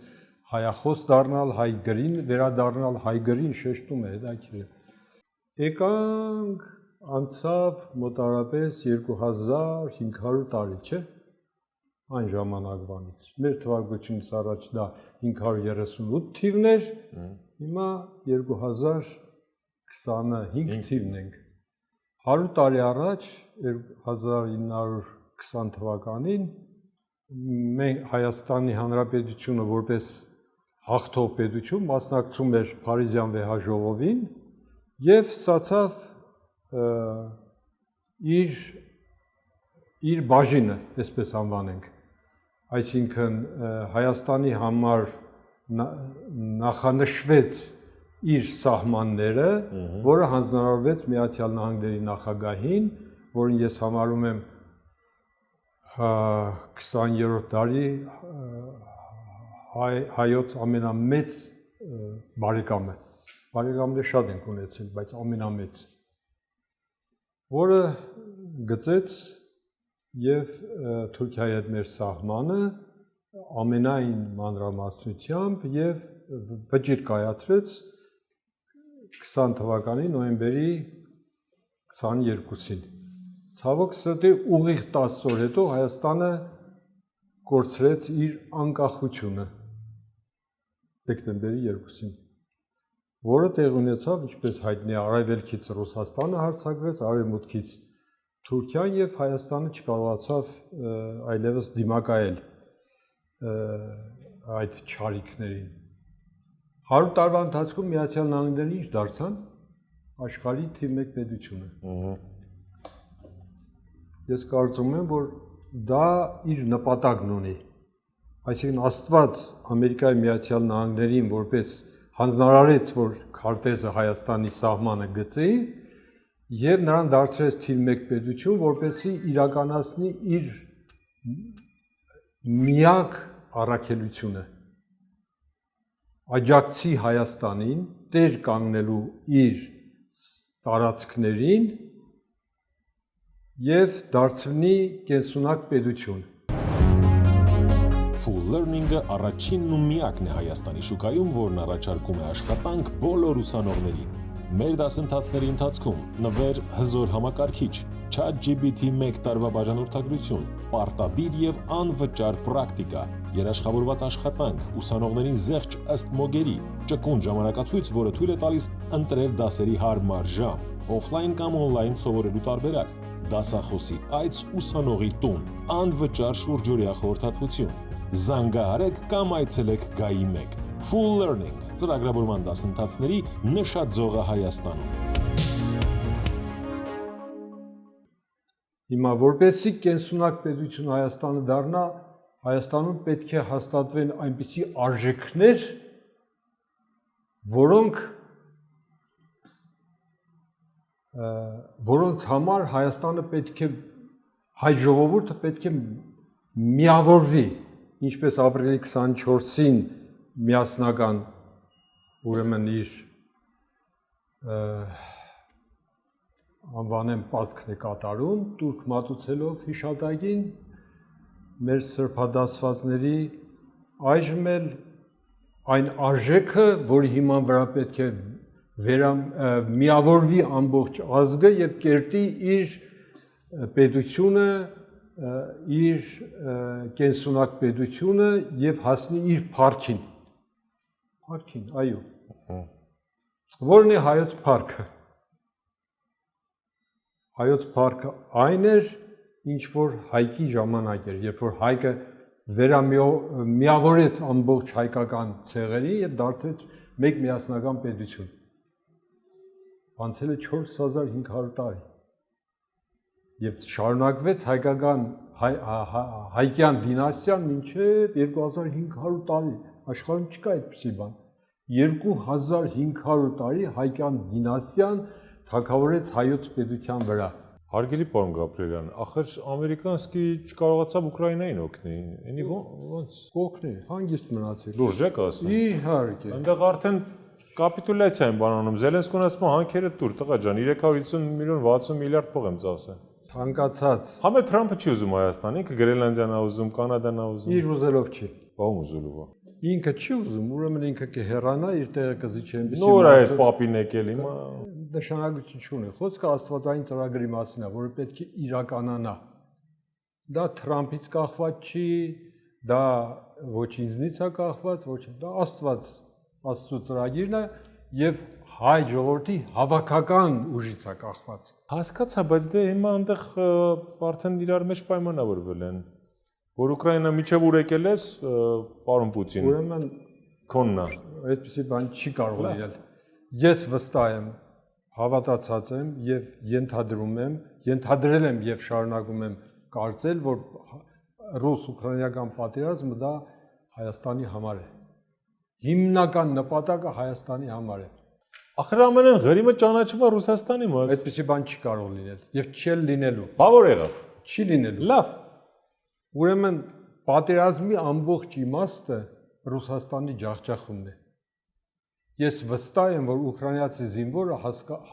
հայախոս դառնալ, հայ գրին վերադառնալ, հայ գրին շեշտում է, հետաքրքիր։ Եկանք անցավ մոտարապես 2500 տարի, չէ՞։ Այն ժամանակվանից։ Մեր թվարկությունից առաջ դա 538 թիվն էր, հիմա 2025 թիվն ենք։ 100 տարի առաջ 1920 թվականին մենք Հայաստանի Հանրապետությունը որպես հաղթող պետություն մասնակցում էր Փարիզյան վեհաժողովին եւ ստացավ իր բաժինը, այսպես անվանենք։ Այսինքն Հայաստանի համար նախանշվեց իր սահմանները, որը հանձնարարվեց Միացյալ Նահանգների նախագահին, որին ես համարում եմ 20-րդ դարի հայոց ամենամեծ բարեկամը։ Բարեկամներ շատ ենք ունեցել, բայց ամենամեծ, որը գծեց եւ Թուրքիայի հետ մեր սահմանը ամենայն մանրամասնությամբ եւ վճիռ կայացրեց 20 թվականի նոյեմբերի 22-ին։ Ցավոք սրտի ուղիղ 10 օր հետո Հայաստանը կորցրեց իր անկախությունը դեկտեմբերի 2-ին, որը տեղ ունեցավ, ինչպես հայտնի է, արևելքից Ռուսաստանը հարձակվեց, արևմուտքից Թուրքիան եւ Հայաստանը չկարողացավ այլևս դիմակայել այդ չարիքներին։ 100 տարվա ընթացքում Միացյալ Նահանգները ինչ դարձան աշխարհի թիվ 1 պետությունը։ Ես կարծում եմ, որ դա իր նպատակն ունի։ Այսինքն Աստված Ամերիկայի Միացյալ Նահանգներին որպես հանձնարարեց, որ քարտեզը Հայաստանի սահմանը գծի եւ նրան դարձրեց թիվ 1 պետություն, որպեսզի իրականացնի իր միակ առաքելությունը։ Աջակցի Հայաստանին տեր կանգնելու իր տարածքներին եւ դարձնի կենսունակ պետություն։ Full Learning-ը առաջինն ու միակն է Հայաստանի շուկայում, որն առաջարկում է աշխատանք բոլոր ուսանողներին։ Մեր դասընթացների ընթացքում նվեր հզոր համակարգիչ, ChatGPT 1 տարվա բաժանորդագրություն, պարտադիր եւ անվճար պրակտիկա, երաշխավորված աշխատանք, ուսանողներին զեղչ ըստ մոգերի, ճկուն ժամանակացույց, որը թույլ է տալիս ընտրել դասերի հարմար ժամ, օֆլայն կամ օնլայն սովորելու տարբերակ, դասախոսի այց ուսանողի տուն, անվճար շուրջօրյա խորհրդատվություն։ Զանգահարեք կամ այցելեք Գայի 1 Full Learning ծրագրավորման դասընթացների նշաձողը Հայաստանում։ Հիմա որպեսզի կենսունակ պետություն Հայաստանը դառնա, Հայաստանում պետք է հաստատվեն այնպիսի արժեքներ, որոնց համար Հայաստանը պետք է հայ ժողովուրդը պետք է միավորվի, ինչպես ապրիլի 24-ին միասնական ուրեմն իր անվանեմ պատքն է կատարում, տուրք մատուցելով հիշատակին մեր սրբադասվածների այժմ էլ այն արժեքը, որի հիման վրա պետք է միավորվի ամբողջ ազգը եւ կերտի իր պետությունը, իր կենսունակ պետությունը եւ հասնի իր փառքին, այո, որն է հայոց փառքը։ Հայոց փառքը այն էր, ինչ որ հայկի ժամանակ էր, երբ որ հայկը միավորեց ամբողջ հայկական ցեղերին եւ դարձեց մեկ միասնական պետություն։ Անցել է 4500 տարի։ Եվ շարունակվեց հայկյան դինաստիան մինչև 2500 տարի։ Աշխարհում չկա այդպիսի բան։ 2500 տարի հայկյան դինաստիան թագավորեց հայոց պետության վրա։ Հարգելի պարոն Գաբրիելյան, ախր ամերիկանսկի չկարողացավ Ուկրաինային օգնի, ինի ոնց կօգնի, հանգիստ մնացեք։ Լուրջ եք ասում։ Իհարկե։ Այնտեղ արդեն կապիտուլյացիա են բանանում, Զելենսկուն ասում հանքերը տուր, տղա ջան, 350 միլիոն 60 միլիարդ փող եմ ծախսել։ Ցանկացած։ Համը Թրամփը չի ուզում Հայաստան, ինքը Գրենլանդիան է ուզում, Կանադան է ուզում։ Իր ուզելով չի։ Ո՞մ ուզելով։ Ինքը չի ուզում, ուրեմն ինքը կհեռանա, իր տեղը կզիջի այնպեսի։ Նոր այդ պապին եկել հիմա։ Նշանակություն չունի։ Խոսքը աստվածային ծրագրի մասին է, որը պետք է իրականանա։ Դա Թրամփից կախված չի, դա ոչ ինձնից է կախված, ոչ դա Աստծո ծրագիրն է եւ հայ ժողովրդի հավաքական ուժից է կախված։ Հասկացա, բայց դե հիմա այնտեղ արդեն իրար մեջ պայմանավորվել են, որ Ուկրաինա միջև ուր եկել ես, պարոն Պուտին։ Ուրեմն քոննա։ այդպեսի բան չի կարող լինել։ Ես վստահ եմ, հավատացած եմ եւ ենթադրել եմ եւ շարունակում եմ կարծել, որ ռուս-ուկրաինական պատերազմը դա Հայաստանի համար է։ Հիմնական նպատակը Հայաստանի համար է։ Ախր ամենն ղրիմը ճանաչում է Ռուսաստանի մաս։ Այդպեսի բան չի կարող լինել եւ չի լինելու։ Բա որ եղավ։ Չի լինելու։ Լավ։ Ուրեմն պատերազմի ամբողջ իմաստը Ռուսաստանի ջախջախումն է։ Ես վստահ եմ, որ ուկրաինացի զինվորը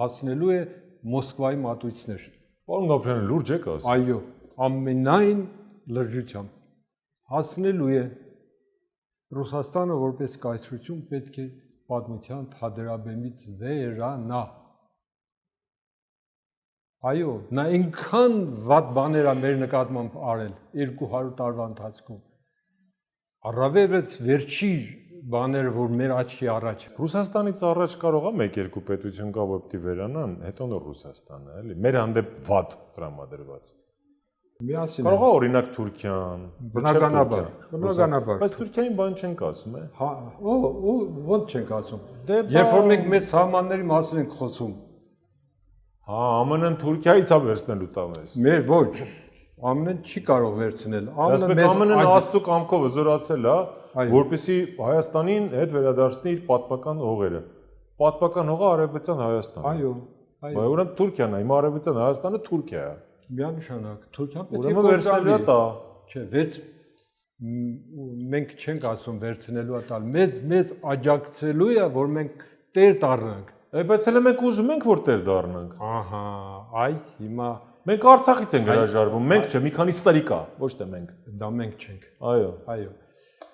հասնելու է Մոսկվայի մատույցներ։ Պարոն Գաբրիելյան, լուրջ եք ասում։ Այո, ամենայն լրջությամբ հասնելու է։ Ռուսաստանը որպես կայսրություն պետք է պատմության թադերաբեմից վերանա։ Այո, նա այնքան վատ բաներ է մեր նկատմամբ արել 200 տարվա ընթացքում։ Առավելից վերջի բաները, որ մեր աչքի առաջ։ Ռուսաստանից առաջ կարող է 1-2 պետություն կա, որ պիտի վերանան, հետո նոր Ռուսաստանը, էլի։ Մեր հանդեպ վատ տրամադրված։ Միասին։ Կարող է օրինակ Թուրքիան, բնականաբար։ Բայց Թուրքիային բան չենք ասում, է։ Հա, ո՞նց չենք ասում։ Դե երբ որ մենք մեր սահմանների մասին ենք խոսում։ Հա, ԱՄՆ-ն Թուրքիայից է վերցնելու տավես։ Մեր ոչ, ԱՄՆ-ն չի կարող վերցնել։ ԱՄՆ-ն աստու կամքով զորացել է, որպեսզի Հայաստանին հետ վերադարձնի իր պատմական հողերը։ Պատմական հողը Արևմտյան Հայաստանն է։ Այո, Բայց ուրեմն Թուրքիան է, հիմա Արևմտյան Հայաստանը Թուրքիա է։ Միանշանակ, Թուրքիան պետք է Ուրեմն վերցնելու է տա։ Չէ, մենք չենք ասում վերցնելու է տալ, մեզ աջակցելու է, որ մենք տեր դառնանք։ Բայց հələ մենք ուզում ենք որ տեր դառնանք։ Ահա, այ հիմա մենք Արցախից ենք հրաժարվում, մենք չէ, մի քանի սրիկա, ոչ թե մենք։ Դա մենք չենք։ Այո։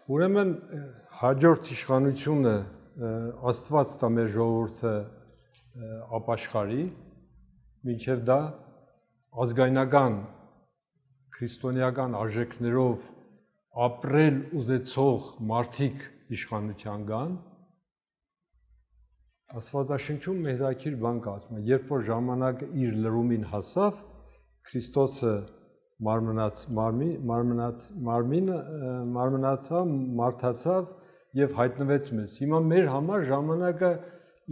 Ուրեմն հաջորդ իշխանությունը Աստված տա մեր ժողովուրդը ապաշխարի, մինչև դա ազգայնական քրիստոնեական արժեքներով ապրել ուզեցող մարդիկ իշխանության գան, Աստվածաշնչում հետաքրքիր բան կա, ասում է, երբ որ ժամանակը իր լրումին հասավ, Քրիստոսը մարմնացավ, մարդացավ եւ հայտնվեց մեզ։ Հիմա մեր համար ժամանակը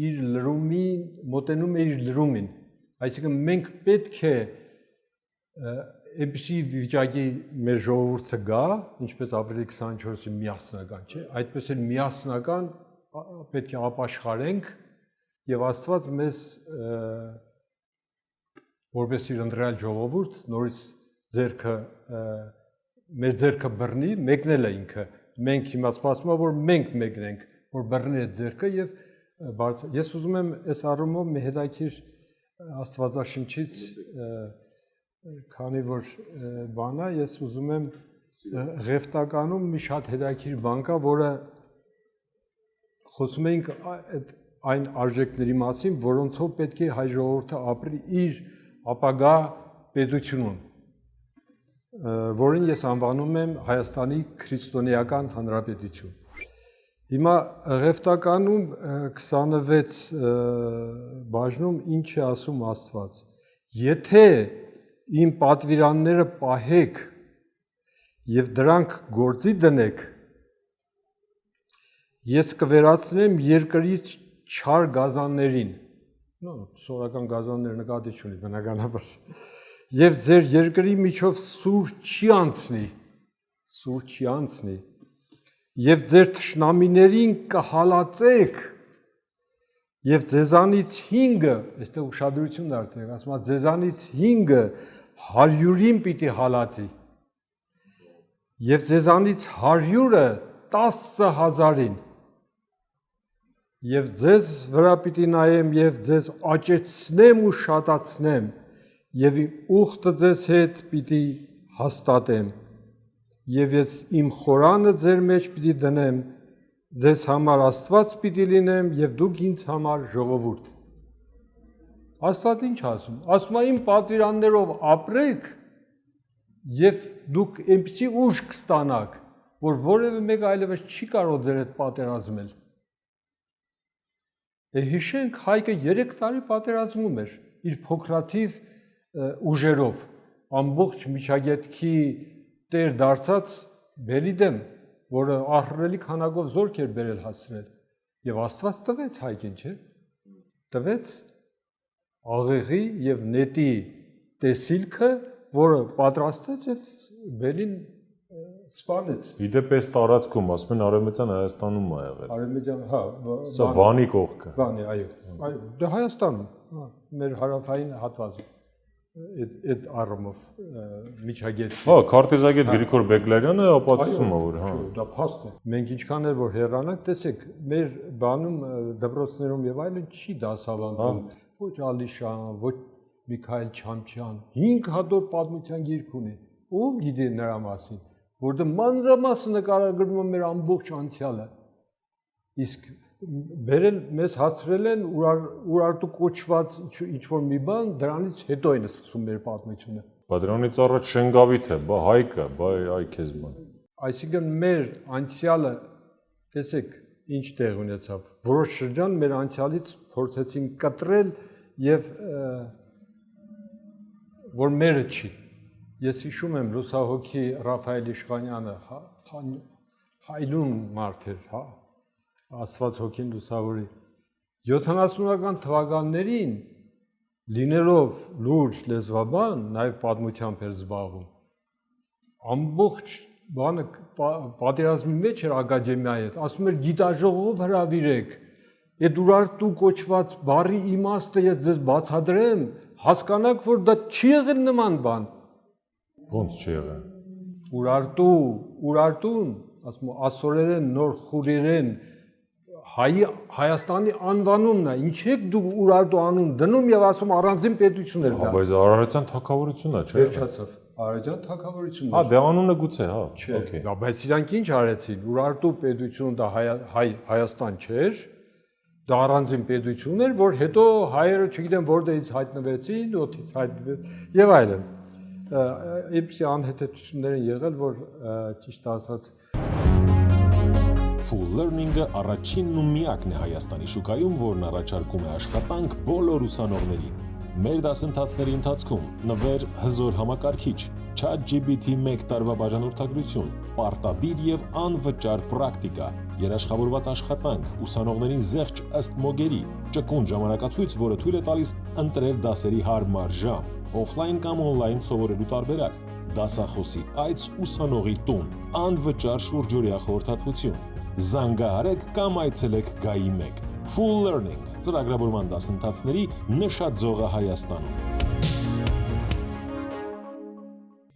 իր լրումին մոտենում է իր լրումին։ Այսինքն մենք պետք է այնպիսի վիճակի մեր ժողովուրդը գա, ինչպես ապրիլի 24-ի միասնական, չէ՞, այդպես էլ միասնական պետք է ապաշխարենք եւ Աստված մեզ որպես իր ընտրյալ ժողովուրդ նորից մեր ձեռքը բռնի, մեկնել է ինքը։ Մենք հիմա սպասում ենք, որ մենք մեկնենք, որ բռնի այդ ձեռքը եւ ես ուզում եմ այս առումով մի հետաքրքիր Աստվածաշնչից քանի որ բան է, ես ուզում եմ Ղևտականում մի շատ հետաքրքիր բան կա, որը խոսում ենք այն արժեքների մասին, որոնցով պետք է հայ ժողովուրդը ապրի իր ապագա պետությունում, որին ես անվանում եմ Հայաստանի քրիստոնեական հանրապետություն։ Հիմա Ղևտականում 26 բաժնում ինչ է ասում Աստված. Եթե իմ պատվիրանները պահեք եւ դրանք գործի դնեք, ես կվերացնեմ երկրից չար գազաններին, սովորական գազաններ նկատի չունի բնականաբար, եւ ձեր երկրի միջով սուր չի անցնի, եւ ձեր թշնամիներին կհալածեք, եւ ձեզանից 5-ը, այստեղ ուշադրություն դարձրեք, ասում է ձեզանից 5-ը 100-ին պիտի հալածի, եւ ձեզանից 100-ը 10,000-ին, եւ ձեզ վրա պիտի նայեմ եւ ձեզ աճեցնեմ ու շատացնեմ եւ ուխտը ձեզ հետ պիտի հաստատեմ եւ ես իմ խորանը ձեր մեջ պիտի դնեմ ձեզ համար Աստված պիտի լինեմ եւ դուք ինձ համար ժողովուրդ։ Աստված ինչ ասում։ Ասում է իմ պատվիրաններով ապրեք եւ դուք այնպիսի ուժ կստանաք, որ որևէ մեկ այլևս չի կարող ձեր հետ պատերազմել։ Հիշենք Հայկը 3 տարի պատերազմում էր իր փոքրաթիվ ուժերով, ամբողջ միջագետքի տեր դարձած բերի դեմ, որը ահռելի քանակով զորք էր բերել հասցրել, եւ Աստված տվեց Հայկին, չէ՞։ Տվեց աղեղի եւ նետի տեսիլքը, որը պատրաստեց եւ բելին սպանեց։ Իդեպ այս տարածքում, ասում են Արևմտյան Հայաստանում է եղել։ Արևմտյան, հա, սա Վանի կողքը։ Վանի, այո։ Դա Հայաստանում, մեր հարավային հատվածում։ Այդ առումով միջագետ։ Հա, քարտեզագետ Գրիգոր Բեգլարյանը ապացուցում է, որ հա։ Դա փաստ է։ Մենք ինչքան էլ որ հեռանանք, տեսեք, մեր բանում դպրոցներում եւ այլն չի դասավանդում ոչ Ալիշան, ոչ Միքայել Չամփյան, 5 հատոր պատմության գիրք ունի։ Ով գիտի նրա մասին, որտեղ մանրամասն նկարագրում է մեր ամբողջ անցյալը։ Իսկ բերել մեզ հասցրել են Ուրարտու կոչված ինչ-որ մի բան, դրանից հետո են սկսում մեր պատմությունը։ Բա դրանից առաջ Շենգավիթ է, բա Հայկը, բա այ քեզ բան։ Այսինքն մեր անցյալը, տեսեք, ինչ տեղ ունեցավ։ Որոշ շրջան մեր անցյալից փորձեցին կտրել եւ որ մերը չի։ Ես հիշում եմ լուսահոգի Ռաֆայել Իշխանյանը, հայլուն մարդ էր, հա, Աստված հոգին լուսավորի։ 70-ական թվականներին լինելով լուրջ լեզվաբան, նաև պատմությամբ էր զբաղվում։ Ամբողջ բանը պատերազմի մեջ էր ակադեմիայի հետ, ասում էր գիտաժողով հրավիրեք, այդ Ուրարտու կոչված բառի իմաստը ես ձեզ բացատրեմ, հասկանաք, որ դա չի եղել նման բան։ Ոնց չի եղել։ Ուրարտուն, ասում ասորերեն, նոր խուրերեն Հայաստանի անվանումն է, ինչ եք դու Ուրարտու անուն դնում եւ ասում առանձին պետություն էր դա։ Հա, բայց Արարատյան թագավորությունն է, չէ՞։ Վերջացավ։ Արարատյան թագավորությունն է։ Հա, դե անունը գուցե, հա։ Okay։ Բայց իրանք ինչ արեցին։ Ուրարտու պետությունը դա Հայաստան չէր։ Դա առանձին պետություն էր, որ հետո հայերը չգիտեմ որտեղից հայտնվեցին, օդից հայտնվեց եւ այլն։ Այնպիսի անհետեցություններ են եղել, որ ճիշտ ասած Full Learning-ը առաջինն ու միակն է Հայաստանի շուկայում, որն առաջարկում է աշխատանք բոլոր ուսանողներին։ Մեր դասընթացների ընթացքում նվեր հզոր համակարգիչ, ChatGPT 1 տարվա բաժանորդագրություն, պարտադիր եւ անվճար պրակտիկա, երաշխավորված աշխատանք, ուսանողներին զեղչ ըստ մոգերի, ճկուն ժամանակացույց, որը թույլ է տալիս ընտրել դասերի հարմար ժամ, օֆլայն կամ օնլայն սովորելու տարբերակ, դասախոսի այց ուսանողի տուն, անվճար շուրջօրյա խորհրդատվություն։ Զանգահարեք կամ այցելեք Գայի 1։ Full Learning ծրագրավորման դասընթացների նշաձողը Հայաստանում։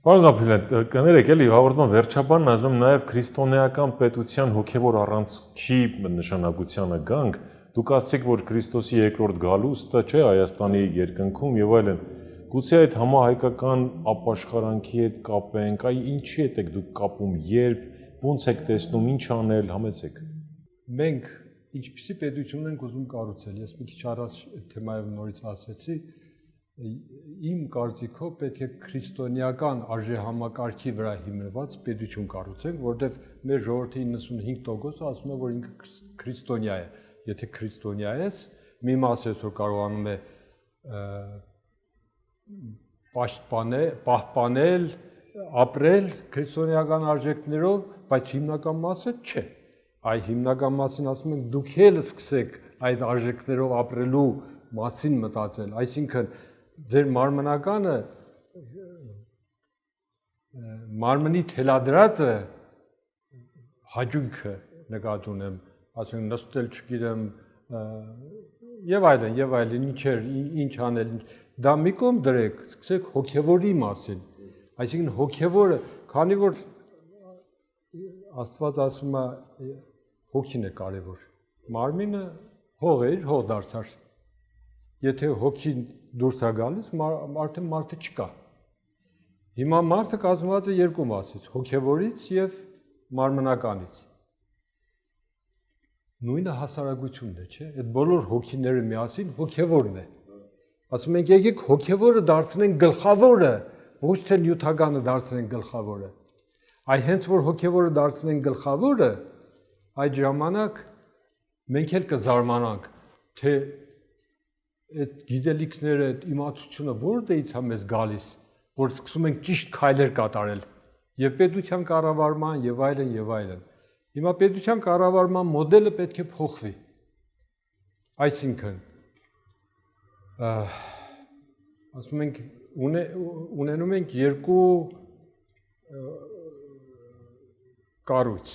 Պարոն Գաբրիելյան, կներեք, էլի հաղորդման վերջաբանն ասում եմ նաև քրիստոնեական պետության հոգևոր առանցքի նշանակությանը գանք։ Դուք ասացիք, որ Քրիստոսի երկրորդ գալուստը չէ Հայաստանի երկնքում եւ այլն։ Գուցե այդ համահայկական ապաշխարանքի հետ կապենք, այ ինչի հետ եք դուք կապում, երբ, ո՞նց եք տեսնում, ինչ անել, համեցեք։ Մենք ինչպիսի պետություն ենք ուզում կառուցել։ Ես մի քիչ առաջ թեմայով նորից ասեցի, իմ կարծիքով պետք է քրիստոնեական արժեհամակարգի վրա հիմնված պետություն կառուցենք, որտեղ մեր ժողովրդի 95%-ը ասում է, որ ինքը քրիստոնյա է։ Եթե քրիստոնյա ես, մի մասը որ կարողանում է պահպանել, ապրել քրիստոնեական արժեքներով, բայց հիմնական մասը չէ։ Այ հիմնական մասին ասում ենք դուք էլ սկսեք այդ արժեքներով ապրելու մասին մտածել, այսինքն ձեր մարմնականը մարմնի թելադրածը հաճույքը նկատի ունեմ, ասենք նստել չգիտեմ եւ այլն ինչ անել, դա մի կողմ դրեք, սկսեք հոգեվորի մասին, այսինքն հոգեվորը, քանի որ Աստված ասում է հոգին է կարևոր, մարմինը հող է, հող դարձար, եթե հոգին դուրս է գալիս, մարդը չկա, հիմա մարդը կազմված է երկու մասից, հոգևորից եւ մարմնականից, նույնը հասարակությունն է, չէ, այդ բոլոր հոգիները միասին հոգևորն է, ասում ենք եկեք հոգևորը դարձնենք գլխավորը, ոչ թե նյութականը դարձնենք գլխավորը, այ հենց որ հոգևորը դարձնենք գլխավորը, այդ ժամանակ մենք էլ կզարմանանք, թե այդ գիտելիքները, այդ իմացությունը որտեղից է մեզ գալիս, որ սկսում ենք ճիշտ քայլեր կատարել, եւ պետության կառավարման եւ այլն եւ այլն։ Հիմա պետության կառավարման մոդելը պետք է փոխվի։ Այսինքն ասում ենք ունենում ենք երկու կառույց։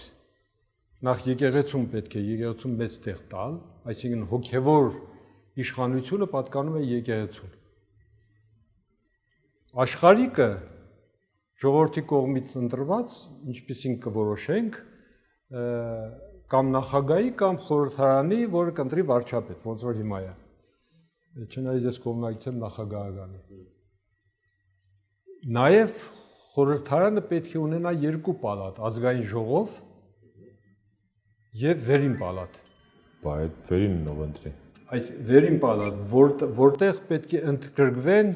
Նախ եկեղեցուն պետք է եկեղեցուն մեծ տեղ տալ, այսինքն հոգևոր իշխանությունը պատկանում է եկեղեցուն։ Աշխարհիկը ժողովրդի կողմից ընտրված, ինչպեսին կորոշենք, կամ նախագահի կամ խորհրդարանի, որը կընտրի վարչապետ, ոնց որ հիմա է։ Չնայած ես կողմնակից եմ նախագահականի։ Նաև խորհրդարանը պետք է ունենա երկու պալատ, ազգային ժողով եւ վերին պալատ։ Բա այդ վերինն ով ընտրի։ Այս վերին պալատ, որտեղ պետք է ընդգրկվեն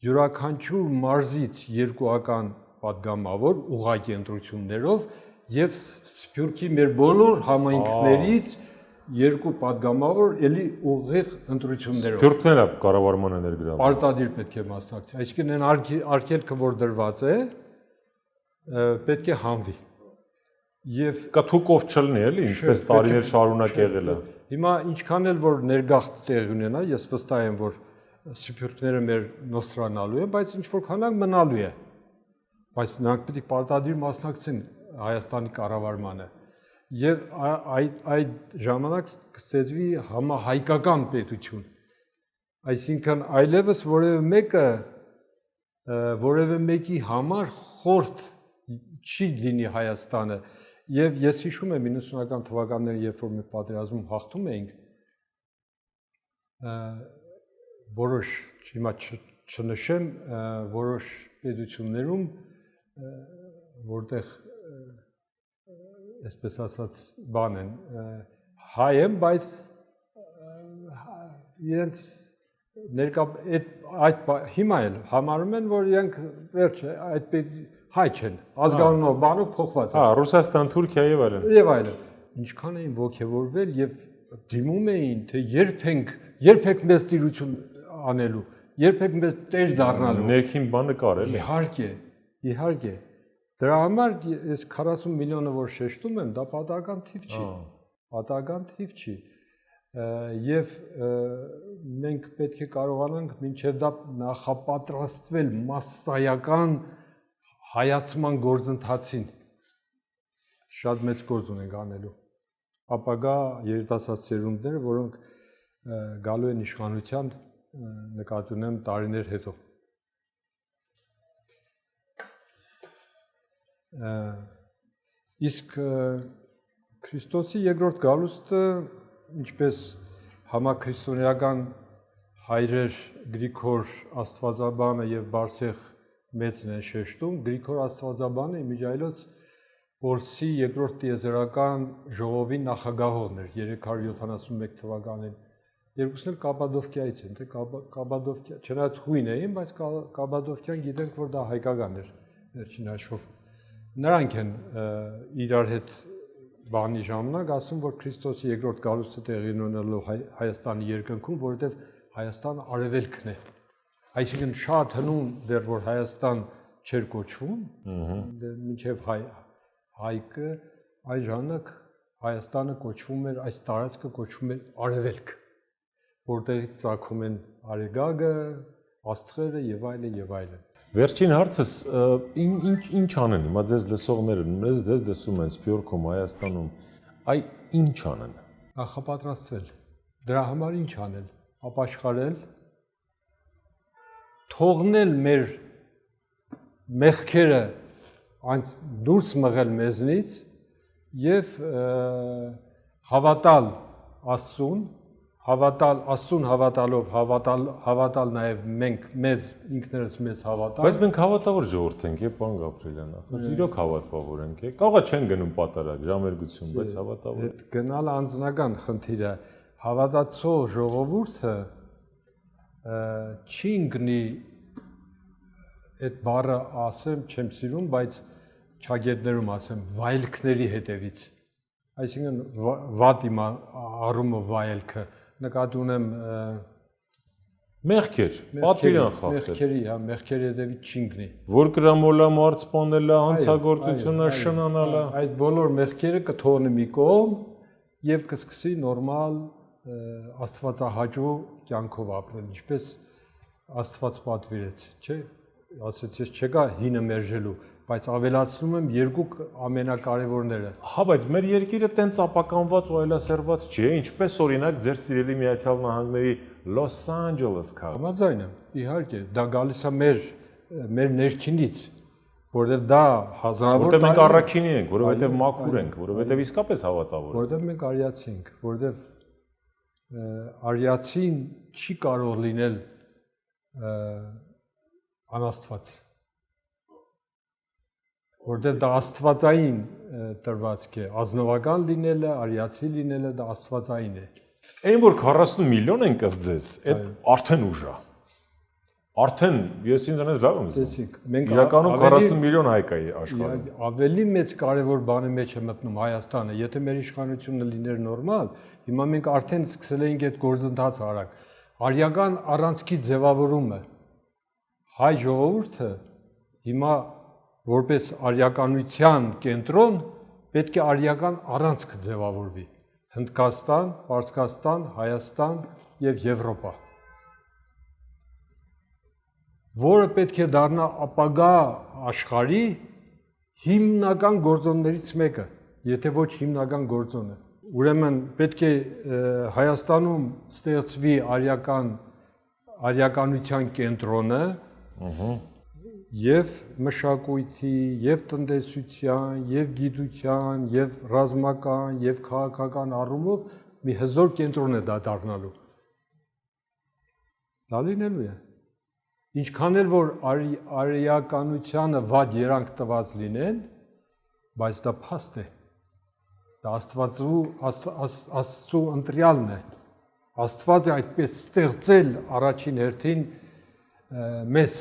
յուրաքանչյուր մարզից երկուական պատգամավոր ուղղակի ընտրություններով եւ Սփյուռքի մեր բոլոր համայնքներից երկու պատգամավոր էլի ուղիղ ընտրություններով։ Սփյուռքն է կառավարմանը ներգրավում։ Պարտադիր պետք է մասնակցի, այսինքն այն արգելքը, որ դրված է, պետք է հանվի։ Եվ կա թուկով չլինի, էլի, ինչպես տարիներ շարունակ եղել է։ Հիմա ինչքան էլ որ ներգաղթ տեղ ունենա, ես վստահ եմ, որ սփյուռքները մեր նոսրանալու են, բայց ինչ որ քանակ մնալու է։ Բայց նրանք պետք է պարտադիր մասնակցեն Հայաստանի կառավարմանը։ Եվ այդ ժամանակ կստեղծվի համահայկական պետություն։ Այսինքն այլևս որևէ մեկի համար խորտ չի լինի Հայաստանը։ Եվ ես հիշում եմ 90-ական թվականներին, երբ որ մենք պատերազմում հաղթում էինք, որոշ, հիմա չնշեմ, որոշ պետություններում, որտեղ այսպես ասած բան են, հայ են, բայց իրենց ներկա հիմա էլ համարում են, որ իրենք վերջը այդ հայ չեն, ազգանունով բանով փոխված են։ Հա, Ռուսաստան, Թուրքիա եւ այլն։ Եվ այլն։ ինչքան էին ողջևորվել եւ դիմում էին, թե երբեք մեզ տիրություն անելու, երբեք մեզ տեր դառնալու։ Ներքին բանը կար էլի։ Իհարկե։ Դրա համար այս 40 միլիոնը որ շեշտում եմ, դա պատահական թիվ չի։ Պատահական թիվ չի։ Եվ մենք պետք է կարողանանք մինչև դա նախապատրաստվել massայական հայացման գործընթացին։ Շատ մեծ գործ ունենք անելու։ Ապագա երիտասարդ սերունդները, որոնք գալու են իշխանության, նկատի ունեմ տարիներ հետո։ Իսկ Քրիստոսի երկրորդ գալուստը, ինչպես համաքրիստոնեական հայրեր Գրիգոր Աստվածաբանը եւ Բարսեղ մեծն են շեշտում, Գրիգոր Աստվածաբանը իմիջայլոց Որսի երկրորդ տիեզերական ժողովի նախագահողն էր 371 թվականին։ Երկուսն էլ Կապադովկիայից են, թե Կապադովկիա, չնայած հույն էին, բայց Կապադովկիան գիտենք, որ դա հայկական էր վերջին հաշվով։ Նրանք են իրար հետ բանի ժամանակ ասում, որ Քրիստոսի երկրորդ գալուստը տեղի ունենալու Հայաստանի երկնքում, որովհետև Հայաստանը արևելքն է։ Այսինքն շատ հնուն դեռ որ Հայաստան չէր կոչվում, մինչև հայկը այս ժամանակ Հայաստանը կոչվում էր, այս տարածքը կոչվում էր արևելք, որտեղից ծագում են արեգագը, աստղերը եւ այլն եւ այլն։ Վերջին հարցս ինչ անեն, հիմա ձեզ լսողները, ձեզ լսում են Սփյուռքում, Հայաստանում, այ ինչ անեն։ Նախապատրաստվել։ Դրա համար ինչ անել։ Ապաշխարել, թողնել մեր մեղքերը դուրս մղել մեզնից եւ հավատալ Աստծուն, Աստծուն հավատալով հավատալ նաև մենք ինքներս մեզ հավատալ։ Բայց մենք հավատավոր ժողովուրդ ենք, պարոն Գաբրիելյան, ախր իրոք հավատավոր ենք, կարող է չեն գնում պատարագ, ժամերգություն, բայց հավատավոր։ Գնալ անձնական խնդիր է, հավատացող ժողովուրդը չի ընկնի այդ բառը ասեմ, չեմ սիրում, բայց չագետներում ասեմ, վայելքների հետևից։ Այսինքն վատ իմ առումը վայելքը նկատի ունեմ մեղքեր, պատվիրան խախտել։ Մեղքերի հետևից չինքնի։ Որ գրամոլա մարցպանելը, հանցագործությունը շնանալը։ Այդ բոլոր մեղքերը կթողնի մի կողմ եւ կսկսի նորմալ աստվածահաճո կյանքով ապրել, ինչպես Աստված պատվիրեց, չէ՞։ Ասեց ես չեկա հինը մերժելու, բայց ավելացնում եմ երկու ամենակարևորները։ Հա, բայց մեր երկիրը տենց ապականված ու այլասերված չի, ինչպես օրինակ ձեր սիրելի Միացյալ Նահանգների Լոս Անջելես քաղաքը։ Համաձայն եմ, իհարկե, դա գալիս է մեր ներքինից, որովհետև դա հազարավոր որովհետև մենք առաքինի ենք, որովհետև մաքուր ենք, որովհետև իսկապես հավատավոր ենք։ Որովհետև մենք արիացի ենք, որովհետև արիացին չի կարող լինել անաստված, որտեղ դա աստվածային տրվածք է, ազնվական լինելը, արիացի լինելը դա աստվածային է։ Այն որ 40 միլիոն ենք ըստ ձեզ, այդ արդեն ուժ է։ Արդեն ես ինձ անես լավ եմ զգում։ Իրականում 40 միլիոն հայ կա աշխարհում։ Ավելի մեծ կարևոր բանի մեջ է մտնում Հայաստանը, եթե մեր իշխանությունը լիներ նորմալ, հիմա մենք արդեն սկսել էինք այդ գործընթացը արագ։ Արիական առանցքի ձևավորումը հայ ժողովուրդը հիմա որպես արիականության կենտրոն պետք է արիական առանցք ձևավորվի Հնդկաստան, Պարսկաստան, Հայաստան եւ Եվրոպա, որը պետք է դառնա ապագա աշխարհի հիմնական գործոններից մեկը, եթե ոչ հիմնական գործոնը։ Ուրեմն պետք է Հայաստանում ստեղծվի արիականության կենտրոնը, եւ մշակույթի, եւ տնտեսության, եւ գիտության, եւ ռազմական, եւ քաղաքական առումով մի հզոր կենտրոն է դա դառնալու։ Դա լինելու է։ Ինչքան էլ որ արիականությանը վատ երանգ տված լինեն, բայց դա փաստ է։ Դա Աստծու ընտրյալն է։ Աստված է այդպես ստեղծել առաջին հերթին մեզ։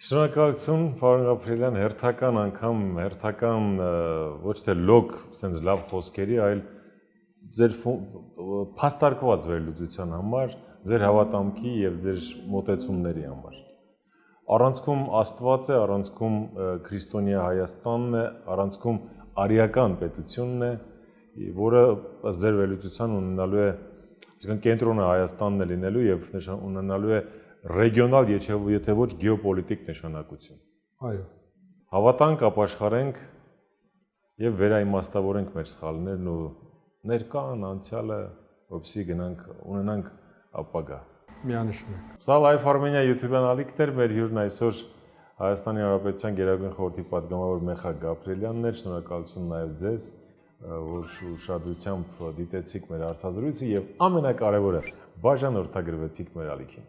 Շնորհակալություն, պարոն Գաբրիելյան, հերթական անգամ, հերթական ոչ թե լոգ, sense լավ խոսքերի, այլ ձեր փաստարկված վերլուծության համար, ձեր հավատամքի եւ ձեր մոտեցումների համար։ Առանցքում Աստված է, առանցքում քրիստոնյա Հայաստանն է, առանցքում արիական պետությունն է, որը ըստ ձեր վերլուծության ունենալու է, այսինքն կենտրոնը Հայաստանն է լինելու եւ ունենալու է ռեգիոնալ, եթե ոչ գեոպոլիտիկ նշանակություն։ Այո։ Հավատանք, ապաշխարենք եւ վերաիմաստավորենք մեր սխալներն ու ներկան, անցյալը, որպեսզի գնանք ունենանք ապագա։ Միանշանակ։ Սա Life Armenia YouTube-յան ալիքն էր, մեր հյուրն այսօր Հայաստանի Հանրապետության Գերագույն խորհրդի պատգամավոր Մեխակ Գաբրելյանն էր, շնորհակալություն նաեւ ձեզ, որ ուշադրությամբ դիտեցիք մեր հարցազրույցը եւ ամենակարևորը բաժանորդագրվեցիք մեր ալիքին։